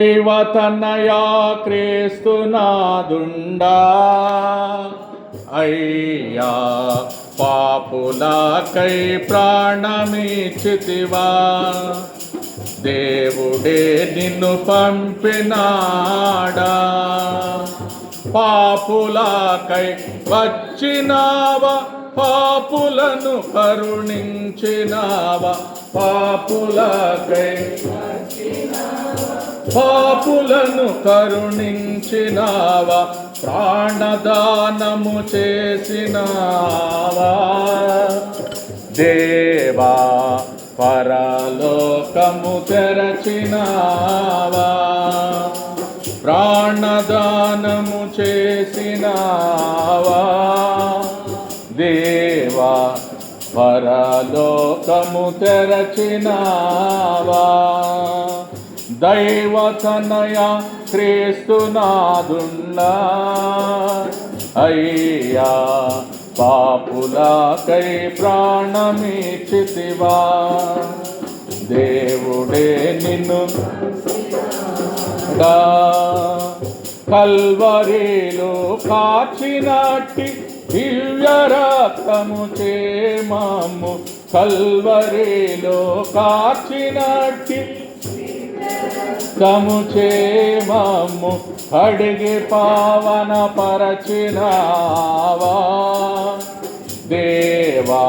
దేవతనయా క్రీస్తునాదుండా అయ్యా పాపులకై ప్రాణమిచ్చితివా. దేవుడే నిన్ను పంపినాడా, పాపులకై వచ్చినావా, పాపులను కరుణించినావా, పాపులను కరుణించినావా, ప్రాణదానము చేసినావా. దేవా పరలోకము తెరచినావా, ప్రాణదానము చేసినావా. దేవా పరలోకము తెరచినావా. దైవతనయ క్రీస్తునాదుండా అయ్యా పాపులకై ప్రాణమిచ్చితివా. దేవుడే నిన్ను కల్వరిలో కాచినట్టి దివ్య రక్తము చేమము, కల్వరిలో కాచినట్టి రక్తము చేమము, కడిగి పావన పరచినావా. దేవా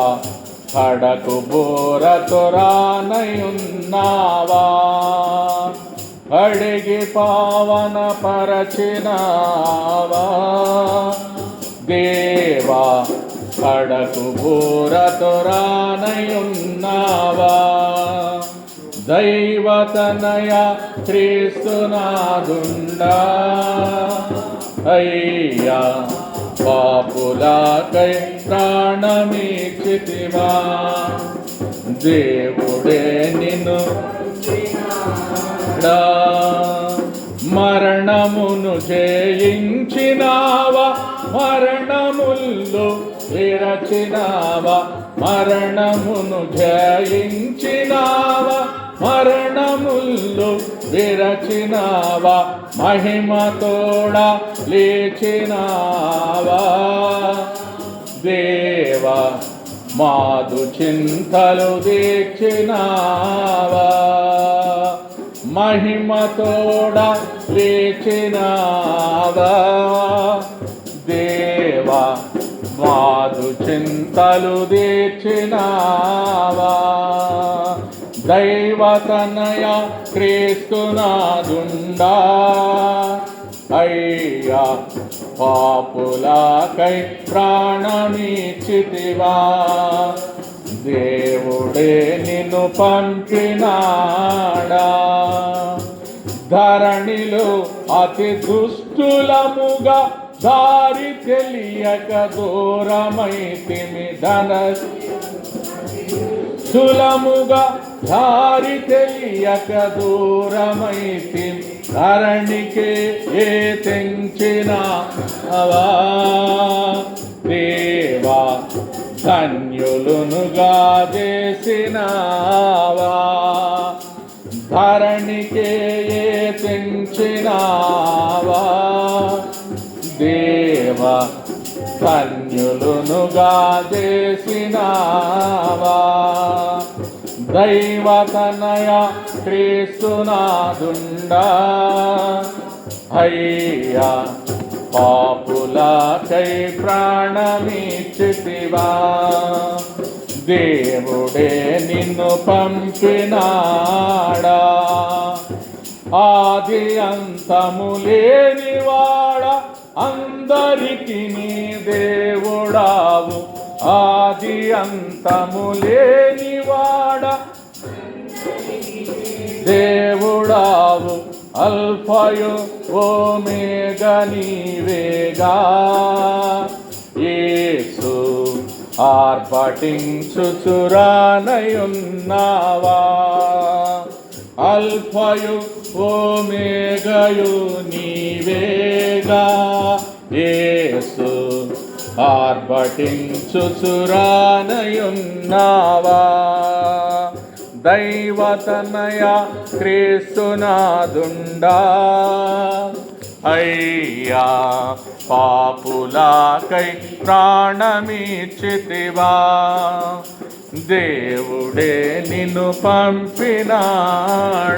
కడకు బోరతో రానయున్నావా, కడిగి పావన పరచినావా. దేవా కడకు బోరతో రానయున్నావా. దైవతనయ క్రీస్తునాదుండా అయ్యా పాపులకై ప్రాణమిచ్చితివా. దేవుడే నిన్ను మరణమును జయించినావా, మరణముల్లో విరచినావా, మరణమును జయించినావా, మరణముల్లో విరచినావా. మహిమతోడా లేచినావా. దేవా మాదు చింతలు దీక్షినావా, మహిమతోడా లేచినావా. దేవా మాదు చింతలు దీక్షినావా. దైవతనయ క్రీస్తునాదుండా అయ్యా పాపులకై ప్రాణమిచ్చితివా. దేవుడే నిన్ను పంపినాడా. ధరణిలో అతి దుష్టులముగా దారి తెలియక దూరమైతిమి, ధనస్థులముగా దారి తెలియక దూరమైతిమి. ధరణికే ఏ తెంచినావా. దేవా ధన్యులునుగా చేసినావా. ధరణికే ఏ తెంచినావా. దేవా ధన్యులునుగా చేసినావా. దైవతనయ క్రీస్తునాదుండా అయ్యా పాపులకై ప్రాణమిచ్చితివా. దేవుడే నిన్ను పంపినాడా. ఆది అంతము లేనివాడా, అందరికి నీ దేవుడావు. ఆది అంతము లేనివాడా, దేవుడావు. అల్ఫయు ఓమేగా నీవేగా. యేసు ఆర్భటించుచురానయున్నావా. అల్ఫయు ఓమేగయు నీవేగా. యేసు ఆర్భటించుచురానయున్నావా. దైవతనయ క్రీస్తునాదుండా అయ్యా పాపులాకై ప్రాణమిచ్చితివా దేవుడే నిన్ను పంపినాడా